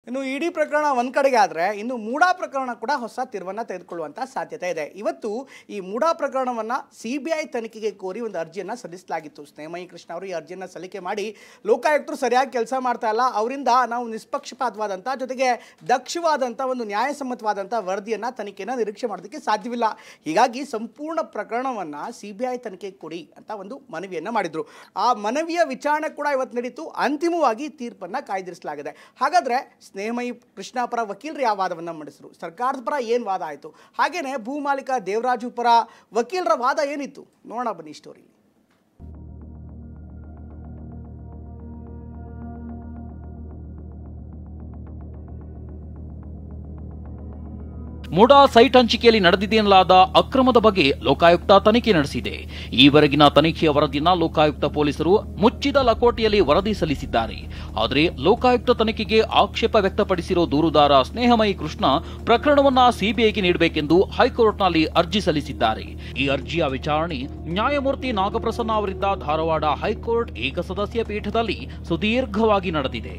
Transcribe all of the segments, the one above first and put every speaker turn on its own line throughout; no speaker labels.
ಇನ್ನು ಇಡಿ ಪ್ರಕರಣ ಒಂದು ಕಡೆಗೆ ಆದರೆ ಇನ್ನು ಮೂಡಾ ಪ್ರಕರಣ ಕೂಡ ಹೊಸ ತಿರುವನ್ನು ತೆಗೆದುಕೊಳ್ಳುವಂಥ ಸಾಧ್ಯತೆ ಇದೆ. ಇವತ್ತು ಈ ಮೂಡಾ ಪ್ರಕರಣವನ್ನು CBI ತನಿಖೆಗೆ ಕೋರಿ ಒಂದು ಅರ್ಜಿಯನ್ನು ಸಲ್ಲಿಸಲಾಗಿತ್ತು. ಸ್ನೇಹಮಯಿ ಕೃಷ್ಣ ಅವರು ಈ ಅರ್ಜಿಯನ್ನು ಸಲ್ಲಿಕೆ ಮಾಡಿ ಲೋಕಾಯುಕ್ತರು ಸರಿಯಾಗಿ ಕೆಲಸ ಮಾಡ್ತಾ ಇಲ್ಲ, ಅವರಿಂದ ನಾವು ನಿಷ್ಪಕ್ಷಪಾತವಾದಂಥ ಜೊತೆಗೆ ದಕ್ಷವಾದಂಥ ಒಂದು ನ್ಯಾಯಸಮ್ಮತವಾದಂಥ ವರದಿಯನ್ನು ತನಿಖೆಯನ್ನು ನಿರೀಕ್ಷೆ ಮಾಡೋದಕ್ಕೆ ಸಾಧ್ಯವಿಲ್ಲ. ಹೀಗಾಗಿ ಸಂಪೂರ್ಣ ಪ್ರಕರಣವನ್ನು CBI ತನಿಖೆಗೆ ಕೊಡಿ ಅಂತ ಒಂದು ಮನವಿಯನ್ನು ಮಾಡಿದರು. ಆ ಮನವಿಯ ವಿಚಾರಣೆ ಕೂಡ ಇವತ್ತು ನಡೀತು. ಅಂತಿಮವಾಗಿ ತೀರ್ಪನ್ನು ಕಾಯ್ದಿರಿಸಲಾಗಿದೆ. ಹಾಗಾದರೆ ಸ್ನೇಹಮಯಿ ಕೃಷ್ಣ ಪರ ವಕೀಲರು ಯಾವ ವಾದವನ್ನು ಮಂಡಿಸಿದ್ರು, ಸರ್ಕಾರದ ಪರ ಏನು ವಾದ ಆಯಿತು, ಹಾಗೇನೆ ಭೂ ಮಾಲೀಕ ದೇವರಾಜು ಪರ ವಕೀಲರ ವಾದ ಏನಿತ್ತು ನೋಡೋಣ ಬನ್ನಿ ಸ್ಟೋರಿ.
ಮೂಡಾ ಸೈಟ್ ಹಂಚಿಕೆಯಲ್ಲಿ ನಡೆದಿದೆಯೆನ್ನಲಾದ ಅಕ್ರಮದ ಬಗ್ಗೆ ಲೋಕಾಯುಕ್ತ ತನಿಖೆ ನಡೆಸಿದೆ. ಈವರೆಗಿನ ತನಿಖೆಯ ವರದಿಯನ್ನು ಲೋಕಾಯುಕ್ತ ಪೊಲೀಸರು ಮುಚ್ಚಿದ ಲಕೋಟೆಯಲ್ಲಿ ವರದಿ ಸಲ್ಲಿಸಿದ್ದಾರೆ. ಆದರೆ ಲೋಕಾಯುಕ್ತ ತನಿಖೆಗೆ ಆಕ್ಷೇಪ ವ್ಯಕ್ತಪಡಿಸಿರೋ ದೂರುದಾರ ಸ್ನೇಹಮಯಿ ಕೃಷ್ಣ ಪ್ರಕರಣವನ್ನ CBIಗೆ ನೀಡಬೇಕೆಂದು ಹೈಕೋರ್ಟ್ನಲ್ಲಿ ಅರ್ಜಿ ಸಲ್ಲಿಸಿದ್ದಾರೆ. ಈ ಅರ್ಜಿಯ ವಿಚಾರಣೆ ನ್ಯಾಯಮೂರ್ತಿ ನಾಗಪ್ರಸನ್ನ ಅವರಿದ್ದ ಧಾರವಾಡ ಹೈಕೋರ್ಟ್ ಏಕಸದಸ್ಯ ಪೀಠದಲ್ಲಿ ಸುದೀರ್ಘವಾಗಿ ನಡೆದಿದೆ.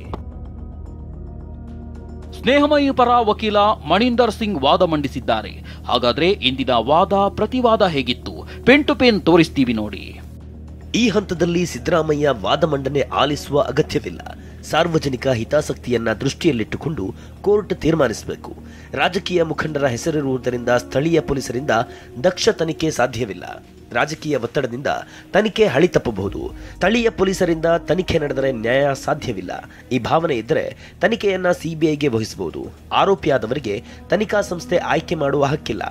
ಸ್ನೇಹಮಯಿ ಪರ ವಕೀಲ ಮಣಿಂದರ್ ಸಿಂಗ್ ವಾದ ಮಂಡಿಸಿದ್ದಾರೆ. ಹಾಗಾದ್ರೆ ಇಂದಿನ ವಾದ ಪ್ರತಿವಾದ ಹೇಗಿತ್ತು, ಪೆನ್ ಟು ಪೆನ್ ತೋರಿಸ್ತೀವಿ ನೋಡಿ.
ಈ ಹಂತದಲ್ಲಿ ಸಿದ್ದರಾಮಯ್ಯ ವಾದ ಮಂಡನೆ ಆಲಿಸುವ ಅಗತ್ಯವಿಲ್ಲ. ಸಾರ್ವಜನಿಕ ಹಿತಾಸಕ್ತಿಯನ್ನ ದೃಷ್ಟಿಯಲ್ಲಿಟ್ಟುಕೊಂಡು ಕೋರ್ಟ್ ತೀರ್ಮಾನಿಸಬೇಕು. ರಾಜಕೀಯ ಮುಖಂಡರ ಹೆಸರಿರುವುದರಿಂದ ಸ್ಥಳೀಯ ಪೊಲೀಸರಿಂದ ದಕ್ಷ ತನಿಖೆ ಸಾಧ್ಯವಿಲ್ಲ. ರಾಜಕೀಯ ಒತ್ತಡದಿಂದ ತನಿಖೆ ಹಳಿ ತಪ್ಪಬಹುದು. ಸ್ಥಳೀಯ ಪೊಲೀಸರಿಂದ ತನಿಖೆ ನಡೆದರೆ ನ್ಯಾಯ ಸಾಧ್ಯವಿಲ್ಲ. ಈ ಭಾವನೆ ಇದ್ದರೆ ತನಿಖೆಯನ್ನ CBIಗೆ ವಹಿಸಬಹುದು. ಆರೋಪಿಯಾದವರಿಗೆ ತನಿಖಾ ಸಂಸ್ಥೆ ಆಯ್ಕೆ ಮಾಡುವ ಹಕ್ಕಿಲ್ಲ.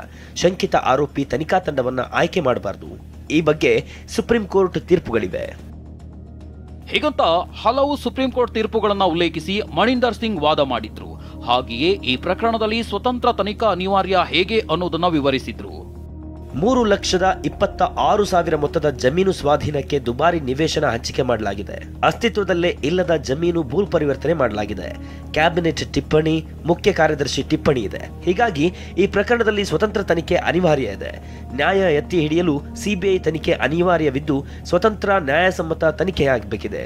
ಶಂಕಿತ ಆರೋಪಿ ತನಿಖಾ ತಂಡವನ್ನ ಆಯ್ಕೆ ಮಾಡಬಾರದು. ಈ ಬಗ್ಗೆ ಸುಪ್ರೀಂ ಕೋರ್ಟ್ ತೀರ್ಪುಗಳಿವೆ.
ಹೀಗಂತ ಹಲವು ಸುಪ್ರೀಂ ಕೋರ್ಟ್ ತೀರ್ಪುಗಳನ್ನು ಉಲ್ಲೇಖಿಸಿ ಮಣಿಂದರ್ ಸಿಂಗ್ ವಾದ ಮಾಡಿದ್ರು. ಹಾಗೆಯೇ ಈ ಪ್ರಕರಣದಲ್ಲಿ ಸ್ವತಂತ್ರ ತನಿಖಾ ಅನಿವಾರ್ಯ ಹೇಗೆ ಅನ್ನೋದನ್ನ ವಿವರಿಸಿದ್ರು.
3,26,000 ಮೊತ್ತದ ಜಮೀನು ಸ್ವಾಧೀನಕ್ಕೆ ದುಬಾರಿ ನಿವೇಶನ ಹಂಚಿಕೆ ಮಾಡಲಾಗಿದೆ. ಅಸ್ತಿತ್ವದಲ್ಲೇ ಇಲ್ಲದ ಜಮೀನು ಭೂ ಪರಿವರ್ತನೆ ಮಾಡಲಾಗಿದೆ. ಕ್ಯಾಬಿನೆಟ್ ಟಿಪ್ಪಣಿ, ಮುಖ್ಯ ಕಾರ್ಯದರ್ಶಿ ಟಿಪ್ಪಣಿ ಇದೆ. ಹೀಗಾಗಿ ಈ ಪ್ರಕರಣದಲ್ಲಿ ಸ್ವತಂತ್ರ ತನಿಖೆ ಅನಿವಾರ್ಯ ಇದೆ. ನ್ಯಾಯ ಎತ್ತಿ ಹಿಡಿಯಲು CBI ತನಿಖೆ ಅನಿವಾರ್ಯವಿದ್ದು ಸ್ವತಂತ್ರ ನ್ಯಾಯಸಮ್ಮತ ತನಿಖೆಯಾಗಬೇಕಿದೆ.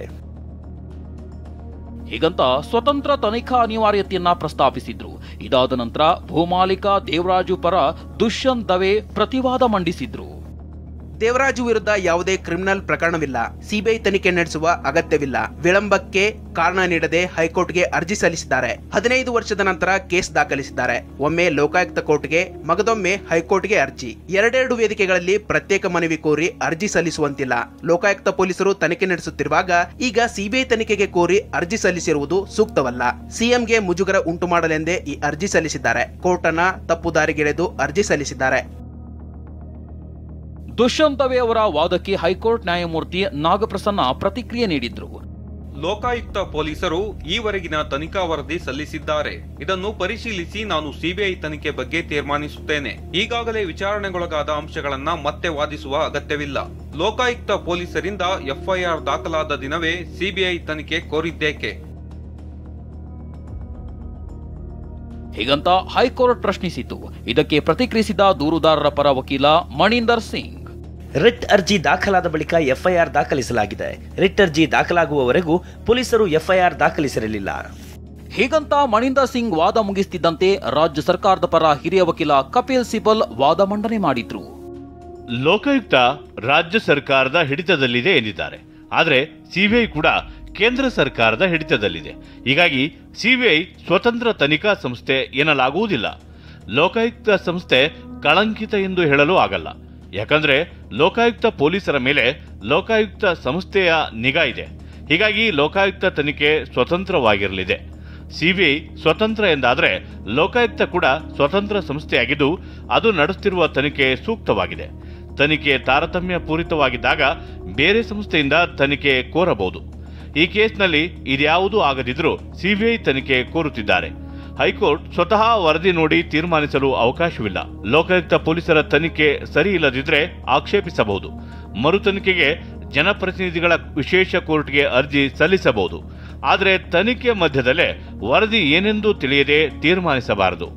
ಹೀಗಂತ ಸ್ವತಂತ್ರ ತನಿಖಾ ಅನಿವಾರ್ಯತೆಯನ್ನ ಪ್ರಸ್ತಾಪಿಸಿದ್ರು. ಇದಾದ ನಂತರ ಭೂಮಾಲೀಕ ದೇವರಾಜು ಪರ ದುಷ್ಯಂತ್ ದವೆ ಪ್ರತಿವಾದ ಮಂಡಿಸಿದ್ರು.
ದೇವರಾಜು ವಿರುದ್ಧ ಯಾವುದೇ ಕ್ರಿಮಿನಲ್ ಪ್ರಕರಣವಿಲ್ಲ. CBI ತನಿಖೆ ನಡೆಸುವ ಅಗತ್ಯವಿಲ್ಲ. ವಿಳಂಬಕ್ಕೆ ಕಾರಣ ನೀಡದೆ ಹೈಕೋರ್ಟ್ಗೆ ಅರ್ಜಿ ಸಲ್ಲಿಸಿದ್ದಾರೆ. 15 ವರ್ಷದ ನಂತರ ಕೇಸ್ ದಾಖಲಿಸಿದ್ದಾರೆ. ಒಮ್ಮೆ ಲೋಕಾಯುಕ್ತ ಕೋರ್ಟ್ಗೆ, ಮಗದೊಮ್ಮೆ ಹೈಕೋರ್ಟ್ಗೆ ಅರ್ಜಿ. ಎರಡೆರಡು ವೇದಿಕೆಗಳಲ್ಲಿ ಪ್ರತ್ಯೇಕ ಮನವಿ ಕೋರಿ ಅರ್ಜಿ ಸಲ್ಲಿಸುವಂತಿಲ್ಲ. ಲೋಕಾಯುಕ್ತ ಪೊಲೀಸರು ತನಿಖೆ ನಡೆಸುತ್ತಿರುವಾಗ ಈಗ CBI ತನಿಖೆಗೆ ಕೋರಿ ಅರ್ಜಿ ಸಲ್ಲಿಸಿರುವುದು ಸೂಕ್ತವಲ್ಲ. CMಗೆ ಮುಜುಗರ ಉಂಟು ಮಾಡಲೆಂದೇ ಈ ಅರ್ಜಿ ಸಲ್ಲಿಸಿದ್ದಾರೆ. ಕೋರ್ಟ್ ಅನ್ನ ತಪ್ಪು ದಾರಿಗೆಳೆದು ಅರ್ಜಿ ಸಲ್ಲಿಸಿದ್ದಾರೆ.
ದುಷ್ಯಂತ್ ದವೆ ಅವರ ವಾದಕ್ಕೆ ಹೈಕೋರ್ಟ್ ನ್ಯಾಯಮೂರ್ತಿ ನಾಗಪ್ರಸನ್ನ ಪ್ರತಿಕ್ರಿಯೆ ನೀಡಿದ್ರು.
ಲೋಕಾಯುಕ್ತ ಪೊಲೀಸರು ಈವರೆಗಿನ ತನಿಖಾ ವರದಿ ಸಲ್ಲಿಸಿದ್ದಾರೆ. ಇದನ್ನು ಪರಿಶೀಲಿಸಿ ನಾನು CBI ತನಿಖೆ ಬಗ್ಗೆ ತೀರ್ಮಾನಿಸುತ್ತೇನೆ. ಈಗಾಗಲೇ ವಿಚಾರಣೆಗೊಳಗಾದ ಅಂಶಗಳನ್ನ ಮತ್ತೆ ವಾದಿಸುವ ಅಗತ್ಯವಿಲ್ಲ. ಲೋಕಾಯುಕ್ತ ಪೊಲೀಸರಿಂದ FIR ದಾಖಲಾದ ದಿನವೇ CBI ತನಿಖೆ ಕೋರಿದ್ದೇಕೆ?
ಹೀಗಂತ ಹೈಕೋರ್ಟ್ ಪ್ರಶ್ನಿಸಿತು. ಇದಕ್ಕೆ ಪ್ರತಿಕ್ರಿಯಿಸಿದ ದೂರುದಾರರ ಪರ ವಕೀಲ ಮಣಿಂದರ್ ಸಿಂಗ್,
ರಿಟ್ ಅರ್ಜಿ ದಾಖಲಾದ ಬಳಿಕ FIR ದಾಖಲಿಸಲಾಗಿದೆ. ರಿಟ್ ಅರ್ಜಿ ದಾಖಲಾಗುವವರೆಗೂ ಪೊಲೀಸರು FIR ದಾಖಲಿಸಿರಲಿಲ್ಲ.
ಹೀಗಂತ ಮಣಿಂದರ್ ಸಿಂಗ್ ವಾದ ಮುಗಿಸುತ್ತಿದ್ದಂತೆ ರಾಜ್ಯ ಸರ್ಕಾರದ ಪರ ಹಿರಿಯ ವಕೀಲ ಕಪಿಲ್ ಸಿಬಲ್ ವಾದ ಮಂಡನೆ ಮಾಡಿದ್ರು.
ಲೋಕಾಯುಕ್ತ ರಾಜ್ಯ ಸರ್ಕಾರದ ಹಿಡಿತದಲ್ಲಿದೆ ಎಂದಿದ್ದಾರೆ. ಆದರೆ CBI ಕೂಡ ಕೇಂದ್ರ ಸರ್ಕಾರದ ಹಿಡಿತದಲ್ಲಿದೆ. ಹೀಗಾಗಿ CBI ಸ್ವತಂತ್ರ ತನಿಖಾ ಸಂಸ್ಥೆ ಎನ್ನಲಾಗುವುದಿಲ್ಲ. ಲೋಕಾಯುಕ್ತ ಸಂಸ್ಥೆ ಕಳಂಕಿತ ಎಂದು ಹೇಳಲು ಆಗಲ್ಲ. ಯಾಕಂದ್ರೆ ಲೋಕಾಯುಕ್ತ ಪೊಲೀಸರ ಮೇಲೆ ಲೋಕಾಯುಕ್ತ ಸಂಸ್ಥೆಯ ನಿಗಾ ಇದೆ. ಹೀಗಾಗಿ ಲೋಕಾಯುಕ್ತ ತನಿಖೆ ಸ್ವತಂತ್ರವಾಗಿರಲಿದೆ. CBI ಸ್ವತಂತ್ರ ಎಂದಾದರೆ ಲೋಕಾಯುಕ್ತ ಕೂಡ ಸ್ವತಂತ್ರ ಸಂಸ್ಥೆಯಾಗಿದ್ದು ಅದು ನಡೆಸುತ್ತಿರುವ ತನಿಖೆ ಸೂಕ್ತವಾಗಿದೆ. ತನಿಖೆ ತಾರತಮ್ಯ ಪೂರಿತವಾಗಿದ್ದಾಗ ಬೇರೆ ಸಂಸ್ಥೆಯಿಂದ ತನಿಖೆ ಕೋರಬಹುದು. ಈ ಕೇಸ್ನಲ್ಲಿ ಇದ್ಯಾವುದೂ ಆಗದಿದ್ರೂ CBI ತನಿಖೆ ಕೋರುತ್ತಿದ್ದಾರೆ. ಹೈಕೋರ್ಟ್ ಸ್ವತಃ ವರದಿ ನೋಡಿ ತೀರ್ಮಾನಿಸಲು ಅವಕಾಶವಿಲ್ಲ. ಲೋಕಾಯುಕ್ತ ಪೊಲೀಸರ ತನಿಖೆ ಸರಿ ಇಲ್ಲದಿದ್ರೆ ಆಕ್ಷೇಪಿಸಬಹುದು. ಮರು ತನಿಖೆಗೆ ಜನಪ್ರತಿನಿಧಿಗಳ ವಿಶೇಷ ಕೋರ್ಟ್ಗೆ ಅರ್ಜಿ ಸಲ್ಲಿಸಬಹುದು. ಆದರೆ ತನಿಖೆ ಮಧ್ಯದಲ್ಲೇ ವರದಿ ಏನೆಂದು ತಿಳಿಯದೆ ತೀರ್ಮಾನಿಸಬಾರದು.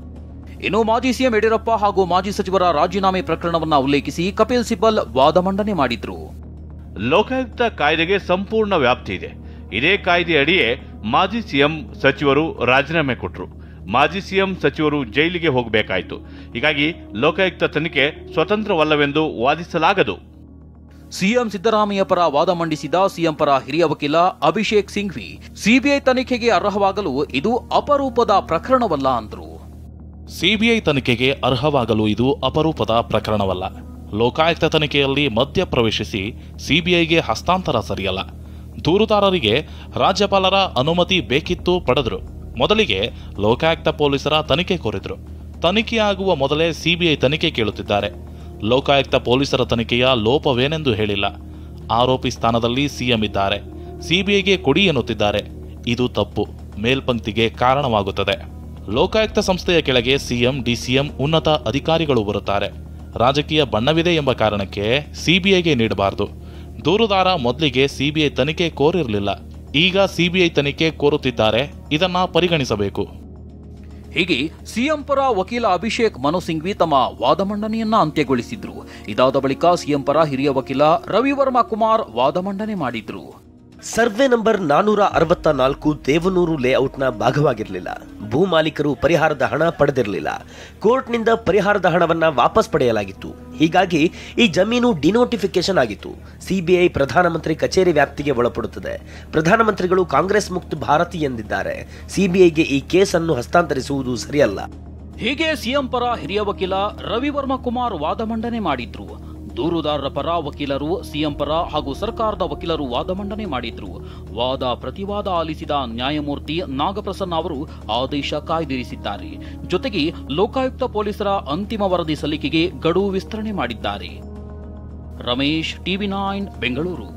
ಇನ್ನು ಮಾಜಿ CM ಯಡಿಯೂರಪ್ಪ ಹಾಗೂ ಮಾಜಿ ಸಚಿವರ ರಾಜೀನಾಮೆ ಪ್ರಕರಣವನ್ನ ಉಲ್ಲೇಖಿಸಿ ಕಪಿಲ್ ಸಿಬಲ್ ವಾದ ಮಂಡನೆ ಮಾಡಿದ್ರು.
ಲೋಕಾಯುಕ್ತ ಕಾಯ್ದೆಗೆ ಸಂಪೂರ್ಣ ವ್ಯಾಪ್ತಿ ಇದೆ. ಇದೇ ಕಾಯ್ದೆ ಅಡಿಯೇ ಮಾಜಿ ಸಿಎಂ ಸಚಿವರು ರಾಜೀನಾಮೆ ಕೊಟ್ಟರು. ಮಾಜಿ ಸಿಎಂ ಸಚಿವರು ಜೈಲಿಗೆ ಹೋಗಬೇಕಾಯಿತು. ಹೀಗಾಗಿ ಲೋಕಾಯುಕ್ತ ತನಿಖೆ ಸ್ವತಂತ್ರವಲ್ಲವೆಂದು ವಾದಿಸಲಾಗದು.
ಸಿಎಂ ಸಿದ್ದರಾಮಯ್ಯ ಪರ ವಾದ ಮಂಡಿಸಿದ ಸಿಎಂ ಪರ ಹಿರಿಯ ವಕೀಲ ಅಭಿಷೇಕ್ ಸಿಂಘ್ವಿ ಸಿಬಿಐ ತನಿಖೆಗೆ ಅರ್ಹವಾಗಲು ಇದು ಅಪರೂಪದ ಪ್ರಕರಣವಲ್ಲ ಅಂದ್ರು.
ಸಿಬಿಐ ತನಿಖೆಗೆ ಅರ್ಹವಾಗಲು ಇದು ಅಪರೂಪದ ಪ್ರಕರಣವಲ್ಲ. ಲೋಕಾಯುಕ್ತ ತನಿಖೆಯಲ್ಲಿ ಮಧ್ಯ ಪ್ರವೇಶಿಸಿ ಸಿಬಿಐಗೆ ಹಸ್ತಾಂತರ ಸರಿಯಲ್ಲ. ದೂರುದಾರರಿಗೆ ರಾಜ್ಯಪಾಲರ ಅನುಮತಿ ಬೇಕಿತ್ತು, ಪಡೆದ್ರು. ಮೊದಲಿಗೆ ಲೋಕಾಯುಕ್ತ ಪೊಲೀಸರ ತನಿಖೆ ಕೋರಿದ್ರು. ತನಿಖೆಯಾಗುವ ಮೊದಲೇ ಸಿಬಿಐ ತನಿಖೆ ಕೇಳುತ್ತಿದ್ದಾರೆ. ಲೋಕಾಯುಕ್ತ ಪೊಲೀಸರ ತನಿಖೆಯ ಲೋಪವೇನೆಂದು ಹೇಳಿಲ್ಲ. ಆರೋಪಿ ಸ್ಥಾನದಲ್ಲಿ ಸಿಎಂ ಇದ್ದಾರೆ, ಸಿಬಿಐಗೆ ಕೊಡಿ ಎನ್ನುತ್ತಿದ್ದಾರೆ. ಇದು ತಪ್ಪು, ಮೇಲ್ಪಂಕ್ತಿಗೆ ಕಾರಣವಾಗುತ್ತದೆ. ಲೋಕಾಯುಕ್ತ ಸಂಸ್ಥೆಯ ಕೆಳಗೆ ಸಿಎಂ, ಡಿಸಿಎಂ ಉನ್ನತ ಅಧಿಕಾರಿಗಳು ಬರುತ್ತಾರೆ. ರಾಜಕೀಯ ಬಣ್ಣವಿದೆ ಎಂಬ ಕಾರಣಕ್ಕೆ ಸಿಬಿಐಗೆ ನೀಡಬಾರದು. ದೂರುದಾರ ಮೊದಲಿಗೆ ಸಿಬಿಐ ತನಿಖೆ ಕೋರಿರಲಿಲ್ಲ, ಈಗ ಸಿಬಿಐ ತನಿಖೆ ಕೋರುತ್ತಿದ್ದಾರೆ. ಇದನ್ನ ಪರಿಗಣಿಸಬೇಕು.
ಹೀಗೆ ಸಿಎಂ ಪರ ವಕೀಲ ಅಭಿಷೇಕ್ ಮನು ಸಿಂಘ್ವಿ ತಮ್ಮ ವಾದ ಮಂಡನೆಯನ್ನ ಅಂತ್ಯಗೊಳಿಸಿದ್ರು. ಇದಾದ ಬಳಿಕ ಸಿಎಂ ಪರ ಹಿರಿಯ ವಕೀಲ ರವಿವರ್ಮ ಕುಮಾರ್ ವಾದ ಮಂಡನೆ ಮಾಡಿದ್ರು.
ಸರ್ವೆ ನಂಬರ್ 464 ದೇವನೂರು ಲೇಔಟ್ನ ಭಾಗವಾಗಿರಲಿಲ್ಲ. ಭೂ ಮಾಲೀಕರು ಪರಿಹಾರದ ಹಣ ಪಡೆದಿರಲಿಲ್ಲ. ಕೋರ್ಟ್ನಿಂದ ಪರಿಹಾರದ ಹಣವನ್ನ ವಾಪಸ್ ಪಡೆಯಲಾಗಿತ್ತು. ಹೀಗಾಗಿ ಈ ಜಮೀನು ಡಿನೋಟಿಫಿಕೇಶನ್ ಆಗಿತ್ತು. ಸಿಬಿಐ ಪ್ರಧಾನಮಂತ್ರಿ ಕಚೇರಿ ವ್ಯಾಪ್ತಿಗೆ ಒಳಪಡುತ್ತದೆ. ಪ್ರಧಾನಮಂತ್ರಿಗಳು ಕಾಂಗ್ರೆಸ್ ಮುಕ್ತ ಭಾರತಿ ಎಂದಿದ್ದಾರೆ. ಸಿಬಿಐಗೆ ಈ ಕೇಸನ್ನು ಹಸ್ತಾಂತರಿಸುವುದು ಸರಿಯಲ್ಲ.
ಹೀಗೆ ಸಿಎಂ ಪರ ಹಿರಿಯ ವಕೀಲ ರವಿವರ್ಮ ಕುಮಾರ್ ವಾದ ಮಂಡನೆ ಮಾಡಿದ್ರು. ದೂರುದಾರರ ಪರ ವಕೀಲರು, ಸಿಎಂ ಪರ ಹಾಗೂ ಸರ್ಕಾರದ ವಕೀಲರು ವಾದ ಮಂಡನೆ ಮಾಡಿದ್ರು. ವಾದ ಪ್ರತಿವಾದ ಆಲಿಸಿದ ನ್ಯಾಯಮೂರ್ತಿ ನಾಗಪ್ರಸನ್ನ ಅವರು ಆದೇಶ ಕಾಯ್ದಿರಿಸಿದ್ದಾರೆ. ಜೊತೆಗೆ ಲೋಕಾಯುಕ್ತ ಪೊಲೀಸರ ಅಂತಿಮ ವರದಿ ಸಲ್ಲಿಕೆಗೆ ಗಡುವು ವಿಸ್ತರಣೆ ಮಾಡಿದ್ದಾರೆ. ರಮೇಶ್, ಟಿವಿ9 ಬೆಂಗಳೂರು.